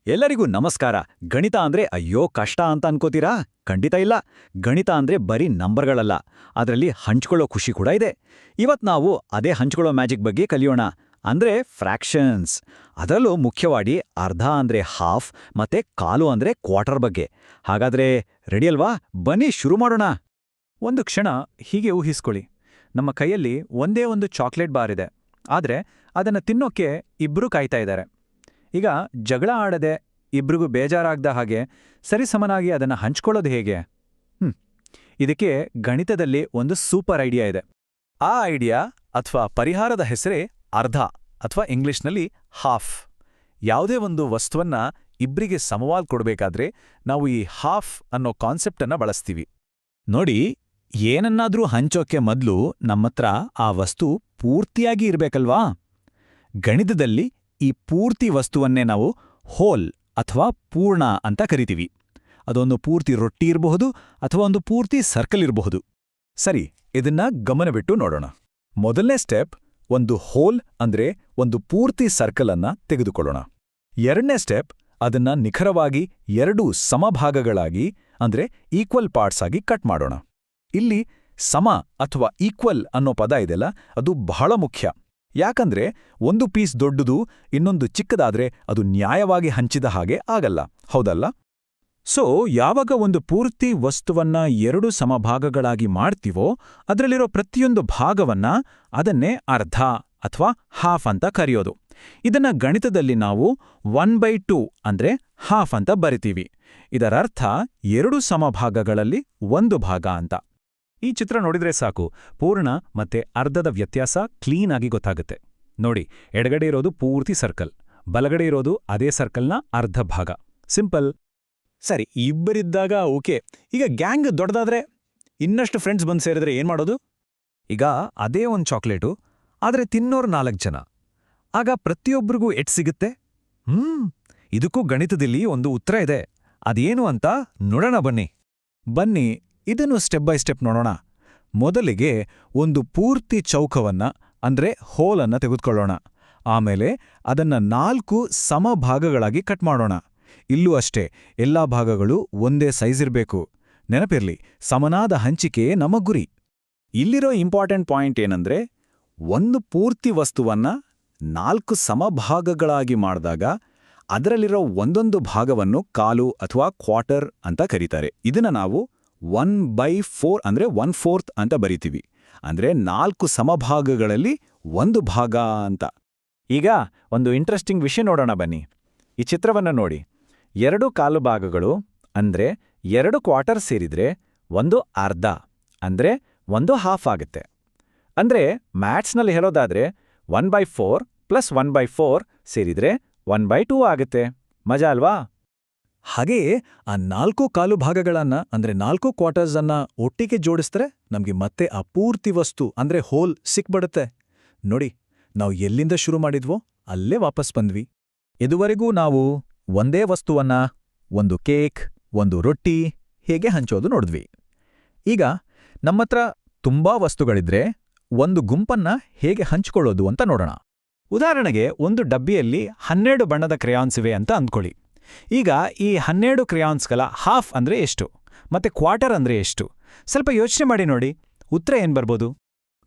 ಎಲ್ಲರಿಗೂ ನಮಸ್ಕಾರ. ಗಣಿತ ಅಂದ್ರೆ ಅಯ್ಯೋ ಕಷ್ಟ ಅಂತ ಅನ್ಕೋತೀರಾ? ಖಂಡಿತ ಇಲ್ಲ. ಗಣಿತ ಅಂದ್ರೆ ಬರೀ ನಂಬರ್ಗಳಲ್ಲ, ಅದರಲ್ಲಿ ಹಂಚ್ಕೊಳ್ಳೋ ಖುಷಿ ಕೂಡ ಇದೆ. ಇವತ್ ನಾವು ಅದೇ ಹಂಚ್ಕೊಳ್ಳೋ ಮ್ಯಾಜಿಕ್ ಬಗ್ಗೆ ಕಲಿಯೋಣ. ಅಂದ್ರೆ ಫ್ರಾಕ್ಷನ್ಸ್. ಅದರಲ್ಲೂ ಮುಖ್ಯವಾಗಿ ಅರ್ಧ ಅಂದ್ರೆ ಹಾಫ್ ಮತ್ತೆ ಕಾಲು ಅಂದ್ರೆ ಕ್ವಾರ್ಟರ್ ಬಗ್ಗೆ. ಹಾಗಾದ್ರೆ ರೆಡಿ ಅಲ್ವಾ? ಬನ್ನಿ ಶುರು ಮಾಡೋಣ. ಒಂದು ಕ್ಷಣ ಹೀಗೆ ಊಹಿಸ್ಕೊಳ್ಳಿ. ನಮ್ಮ ಕೈಯಲ್ಲಿ ಒಂದೇ ಒಂದು ಚಾಕ್ಲೇಟ್ ಬಾರ್ ಇದೆ, ಆದ್ರೆ ಅದನ್ನ ತಿನ್ನೋಕೆ ಇಬ್ರು ಕಾಯ್ತಾ ಇದ್ದಾರೆ. ಈಗ ಜಗಳ ಆಡದೆ ಇಬ್ರಿಗೂ ಬೇಜಾರಾಗ್ದ ಹಾಗೆ ಸರಿಸಮನಾಗಿ ಅದನ್ನ ಹಂಚ್ಕೊಳ್ಳೋದು ಹೇಗೆ? ಇದಕ್ಕೆ ಗಣಿತದಲ್ಲಿ ಒಂದು ಸೂಪರ್ ಐಡಿಯಾ ಇದೆ. ಆ ಐಡಿಯಾ ಅಥವಾ ಪರಿಹಾರದ ಹೆಸರೇ ಅರ್ಧ ಅಥವಾ ಇಂಗ್ಲಿಷ್ನಲ್ಲಿ ಹಾಫ್. ಯಾವುದೇ ಒಂದು ವಸ್ತುವನ್ನ ಇಬ್ರಿಗೆ ಸಮವಾಲ್ ಕೊಡಬೇಕಾದ್ರೆ ನಾವು ಈ ಹಾಫ್ ಅನ್ನೋ ಕಾನ್ಸೆಪ್ಟನ್ನ ಬಳಸ್ತೀವಿ. ನೋಡಿ, ಏನನ್ನಾದ್ರೂ ಹಂಚೋಕೆ ಮೊದ್ಲು ನಮ್ಮತ್ರ ಆ ವಸ್ತು ಪೂರ್ತಿಯಾಗಿ ಇರ್ಬೇಕಲ್ವಾ? ಗಣಿತದಲ್ಲಿ ಈ ಪೂರ್ತಿ ವಸ್ತುವನ್ನೇ ನಾವು ಹೋಲ್ ಅಥವಾ ಪೂರ್ಣ ಅಂತ ಕರಿತೀವಿ. ಅದೊಂದು ಪೂರ್ತಿ ರೊಟ್ಟಿ ಇರಬಹುದು ಅಥವಾ ಒಂದು ಪೂರ್ತಿ ಸರ್ಕಲ್ ಇರಬಹುದು. ಸರಿ, ಇದನ್ನ ಗಮನವಿಟ್ಟು ನೋಡೋಣ. ಮೊದಲನೇ ಸ್ಟೆಪ್, ಒಂದು ಹೋಲ್ ಅಂದ್ರೆ ಒಂದು ಪೂರ್ತಿ ಸರ್ಕಲ್ ಅನ್ನ ತೆಗೆದುಕೊಳ್ಳೋಣ. ಎರಡನೇ ಸ್ಟೆಪ್, ಅದನ್ನ ನಿಖರವಾಗಿ ಎರಡು ಸಮಭಾಗಗಳಾಗಿ ಅಂದ್ರೆ ಈಕ್ವಲ್ ಪಾರ್ಟ್ಸ್ ಆಗಿ ಕಟ್ ಮಾಡೋಣ. ಇಲ್ಲಿ ಸಮ ಅಥವಾ ಈಕ್ವಲ್ ಅನ್ನೋ ಪದ ಇದೆಲ್ಲ, ಅದು ಬಹಳ ಮುಖ್ಯ. ಯಾಕಂದ್ರೆ ಒಂದು ಪೀಸ್ ದೊಡ್ಡದು, ಇನ್ನೊಂದು ಚಿಕ್ಕದಾದ್ರೆ ಅದು ನ್ಯಾಯವಾಗಿ ಹಂಚಿದ ಹಾಗೆ ಆಗಲ್ಲ, ಹೌದಲ್ಲ? ಸೊ ಯಾವಾಗ ಒಂದು ಪೂರ್ತಿ ವಸ್ತುವನ್ನ ಎರಡು ಸಮಭಾಗಗಳಾಗಿ ಮಾಡ್ತೀವೋ ಅದರಲ್ಲಿರೋ ಪ್ರತಿಯೊಂದು ಭಾಗವನ್ನ ಅದನ್ನೇ ಅರ್ಧ ಅಥವಾ ಹಾಫ್ ಅಂತ ಕರೆಯೋದು. ಇದನ್ನ ಗಣಿತದಲ್ಲಿ ನಾವು 1/2 ಅಂದ್ರೆ ಹಾಫ್ ಅಂತ ಬರಿತೀವಿ. ಇದರರ್ಥ ಎರಡು ಸಮಭಾಗಗಳಲ್ಲಿ ಒಂದು ಭಾಗ ಅಂತ. ಈ ಚಿತ್ರ ನೋಡಿದ್ರೆ ಸಾಕು, ಪೂರ್ಣ ಮತ್ತೆ ಅರ್ಧದ ವ್ಯತ್ಯಾಸ ಕ್ಲೀನ್ ಆಗಿ ಗೊತ್ತಾಗುತ್ತೆ. ನೋಡಿ, ಎಡಗಡೆ ಇರೋದು ಪೂರ್ತಿ ಸರ್ಕಲ್, ಬಲಗಡೆ ಇರೋದು ಅದೇ ಸರ್ಕಲ್ನ ಅರ್ಧ ಭಾಗ. ಸಿಂಪಲ್. ಸರಿ, ಇಬ್ಬರಿದ್ದಾಗ ಓಕೆ. ಈಗ ಗ್ಯಾಂಗ್ ದೊಡ್ಡದಾದ್ರೆ, ಇನ್ನಷ್ಟು ಫ್ರೆಂಡ್ಸ್ ಬಂದು ಸೇರಿದ್ರೆ ಏನ್ ಮಾಡೋದು? ಈಗ ಅದೇ ಒಂದು ಚಾಕ್ಲೇಟು, ಆದ್ರೆ ತಿನ್ನೋರು 4 ಜನ. ಆಗ ಪ್ರತಿಯೊಬ್ಬರಿಗೂ ಎಟ್ ಸಿಗುತ್ತೆ? ಇದಕ್ಕೂ ಗಣಿತದಲ್ಲಿ ಒಂದು ಉತ್ತರ ಇದೆ. ಅದೇನು ಅಂತ ನೋಡೋಣ ಬನ್ನಿ. ಇದನ್ನು ಸ್ಟೆಪ್ ಬೈ ಸ್ಟೆಪ್ ನೋಡೋಣ. ಮೊದಲಿಗೆ ಒಂದು ಪೂರ್ತಿ ಚೌಕವನ್ನ ಅಂದ್ರೆ ಹೋಲನ್ನ ತೆಗೆದುಕೊಳ್ಳೋಣ. ಆಮೇಲೆ ಅದನ್ನ 4 ಸಮಭಾಗಗಳಾಗಿ ಕಟ್ ಮಾಡೋಣ. ಇಲ್ಲೂ ಅಷ್ಟೇ, ಎಲ್ಲಾ ಭಾಗಗಳು ಒಂದೇ ಸೈಜ್ ಇರಬೇಕು. ನೆನಪಿರ್ಲಿ, ಸಮನಾದ ಹಂಚಿಕೆಯೇ ನಮ್ಮ ಗುರಿ. ಇಲ್ಲಿರೋ ಇಂಪಾರ್ಟೆಂಟ್ ಪಾಯಿಂಟ್ ಏನಂದ್ರೆ, ಒಂದು ಪೂರ್ತಿ ವಸ್ತುವನ್ನ 4 ಸಮಭಾಗಗಳಾಗಿ ಮಾಡಿದಾಗ ಅದರಲ್ಲಿರೋ ಒಂದೊಂದು ಭಾಗವನ್ನು ಕಾಲು ಅಥವಾ ಕ್ವಾರ್ಟರ್ ಅಂತ ಕರೀತಾರೆ. ಇದನ್ನ ನಾವು 1/4 ಅಂದ್ರೆ 1/4 ಅಂತ ಬರಿತೀವಿ. ಅಂದ್ರೆ 4 ಸಮಭಾಗಗಳಲ್ಲಿ ಒಂದು ಭಾಗ ಅಂತ. ಈಗ ಒಂದು ಇಂಟ್ರೆಸ್ಟಿಂಗ್ ವಿಷಯ ನೋಡೋಣ ಬನ್ನಿ. ಈ ಚಿತ್ರವನ್ನ ನೋಡಿ. 2 ಕಾಲು ಭಾಗಗಳು ಅಂದ್ರೆ 2 ಕ್ವಾರ್ಟರ್ ಸೇರಿದ್ರೆ ಒಂದು ಅರ್ಧ ಅಂದ್ರೆ ಒಂದು ಹಾಫ್ ಆಗುತ್ತೆ. ಅಂದ್ರೆ ಮ್ಯಾಥ್ಸ್ನಲ್ಲಿ ಹೇಳೋದಾದ್ರೆ 1/4 + 1/4 ಸೇರಿದ್ರೆ 1/2 ಆಗುತ್ತೆ. ಮಜಾ ಅಲ್ವಾ? ಹಾಗೆಯೇ ಆ 4 ಕಾಲು ಭಾಗಗಳನ್ನ ಅಂದ್ರೆ 4 ಕ್ವಾರ್ಟರ್ಸ್ ಅನ್ನ ಒಟ್ಟಿಗೆ ಜೋಡಿಸಿದ್ರೆ ನಮ್ಗೆ ಮತ್ತೆ ಆ ಪೂರ್ತಿ ವಸ್ತು ಅಂದ್ರೆ ಹೋಲ್ ಸಿಕ್ಬಿಡುತ್ತೆ. ನೋಡಿ, ನಾವು ಎಲ್ಲಿಂದ ಶುರು ಮಾಡಿದ್ವೋ ಅಲ್ಲೇ ವಾಪಸ್ ಬಂದ್ವಿ. ಇದುವರೆಗೂ ನಾವು ಒಂದೇ ವಸ್ತುವನ್ನ, ಒಂದು ಕೇಕ್, ಒಂದು ರೊಟ್ಟಿ ಹೇಗೆ ಹಂಚೋದು ನೋಡಿದ್ವಿ. ಈಗ ನಮ್ಮತ್ರ ತುಂಬಾ ವಸ್ತುಗಳಿದ್ರೆ ಒಂದು ಗುಂಪನ್ನ ಹೇಗೆ ಹಂಚಿಕೊಳ್ಳೋದು ಅಂತ ನೋಡೋಣ. ಉದಾಹರಣೆಗೆ, ಒಂದು ಡಬ್ಬಿಯಲ್ಲಿ 12 ಬಣ್ಣದ ಕ್ರೇಯಾನ್ಸ್ ಇವೆ ಅಂತ ಅಂದ್ಕೊಳ್ಳಿ. ಈಗ ಈ 12 ಕ್ರೇಯಾನ್ಸ್ಗಳ ಹಾಫ್ ಅಂದ್ರೆ ಎಷ್ಟು ಮತ್ತೆ ಕ್ವಾರ್ಟರ್ ಅಂದ್ರೆ ಎಷ್ಟು? ಸ್ವಲ್ಪ ಯೋಚನೆ ಮಾಡಿ ನೋಡಿ, ಉತ್ತರ ಏನ್ ಬರ್ಬೋದು?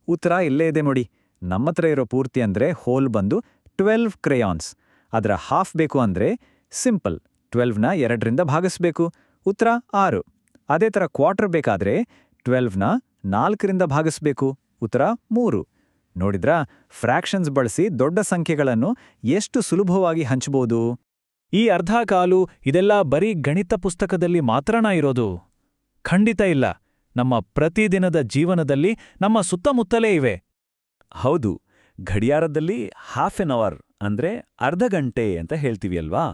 ಉತ್ತರ ಇಲ್ಲೇ ಇದೆ ನೋಡಿ. ನಮ್ಮತ್ರ ಇರೋ ಪೂರ್ತಿ ಅಂದ್ರೆ ಹೋಲ್ ಬಂದು 12 ಕ್ರೇಯಾನ್ಸ್. ಅದರ ಹಾಫ್ ಬೇಕು ಅಂದ್ರೆ ಸಿಂಪಲ್, 12ನ 2ರಿಂದ ಭಾಗಿಸ್ಬೇಕು. ಉತ್ತರ 6. ಅದೇ ಥರ ಕ್ವಾರ್ಟರ್ ಬೇಕಾದ್ರೆ 12ನ 4ರಿಂದ ಭಾಗಿಸ್ಬೇಕು. ಉತ್ತರ 3. ನೋಡಿದ್ರಾ, ಫ್ರಾಕ್ಷನ್ಸ್ ಬಳಸಿ ದೊಡ್ಡ ಸಂಖ್ಯೆಗಳನ್ನು ಎಷ್ಟು ಸುಲಭವಾಗಿ ಹಂಚಬಹುದು. ಈ ಅರ್ಧ ಕಾಲು ಇದೆಲ್ಲ ಬರೀ ಗಣಿತ ಪುಸ್ತಕದಲ್ಲಿ ಮಾತ್ರನಾ ಇರೋದು? ಖಂಡಿತ ಇಲ್ಲ. ನಮ್ಮ ಪ್ರತಿದಿನದ ಜೀವನದಲ್ಲಿ ನಮ್ಮ ಸುತ್ತಮುತ್ತಲೇ ಇವೆ. ಹೌದು, ಗಡಿಯಾರದಲ್ಲಿ ½ an hour ಅಂದ್ರೆ ಅರ್ಧ ಗಂಟೆ ಅಂತ ಹೇಳ್ತೀವಿ ಅಲ್ವಾ?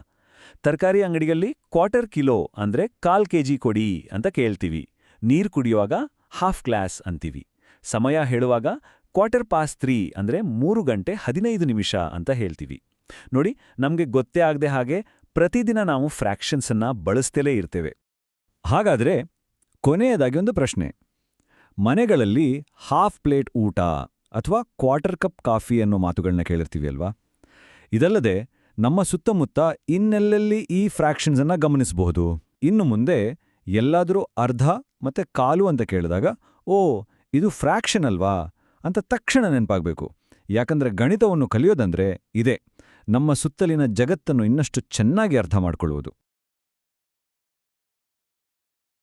ತರಕಾರಿ ಅಂಗಡಿಯಲ್ಲಿ ಕ್ವಾರ್ಟರ್ ಕಿಲೋ ಅಂದ್ರೆ 1/4 kg ಕೊಡಿ ಅಂತ ಕೇಳ್ತೀವಿ. ನೀರು ಕುಡಿಯುವಾಗ ½ ಗ್ಲಾಸ್ ಅಂತೀವಿ. ಸಮಯ ಹೇಳುವಾಗ 3:15 ಅಂದ್ರೆ 3 ಗಂಟೆ 15 ನಿಮಿಷ ಅಂತ ಹೇಳ್ತೀವಿ. ನೋಡಿ, ನಮ್ಗೆ ಗೊತ್ತೇ ಆಗದೆ ಹಾಗೆ ಪ್ರತಿದಿನ ನಾವು ಫ್ರಾಕ್ಷನ್ಸನ್ನ ಬಳಸ್ತಲೇ ಇರ್ತೇವೆ. ಹಾಗಾದ್ರೆ ಕೊನೆಯದಾಗಿ ಒಂದು ಪ್ರಶ್ನೆ. ಮನೆಗಳಲ್ಲಿ ಹಾಫ್ ಪ್ಲೇಟ್ ಊಟ ಅಥವಾ ಕ್ವಾರ್ಟರ್ ಕಪ್ ಕಾಫಿ ಅನ್ನೋ ಮಾತುಗಳನ್ನ ಕೇಳಿರ್ತೀವಿ ಅಲ್ವಾ? ಇದಲ್ಲದೆ ನಮ್ಮ ಸುತ್ತಮುತ್ತ ಇನ್ನೆಲ್ಲೆಲ್ಲಿ ಈ ಫ್ರ್ಯಾಕ್ಷನ್ಸ್ ಅನ್ನ ಗಮನಿಸಬಹುದು. ಇನ್ನು ಮುಂದೆ ಎಲ್ಲಾದರೂ ಅರ್ಧ ಮತ್ತೆ ಕಾಲು ಅಂತ ಕೇಳಿದಾಗ ಓ ಇದು ಫ್ರ್ಯಾಕ್ಷನ್ ಅಲ್ವಾ ಅಂತ ತಕ್ಷಣ ನೆನಪಾಗಬೇಕು. ಯಾಕಂದ್ರೆ ಗಣಿತವನ್ನು ಕಲಿಯೋದಂದ್ರೆ ಇದೇ, ನಮ್ಮ ಸುತ್ತಲಿನ ಜಗತ್ತನ್ನು ಇನ್ನಷ್ಟು ಚೆನ್ನಾಗಿ ಅರ್ಥ ಮಾಡ್ಕೊಳ್ಳುವುದು.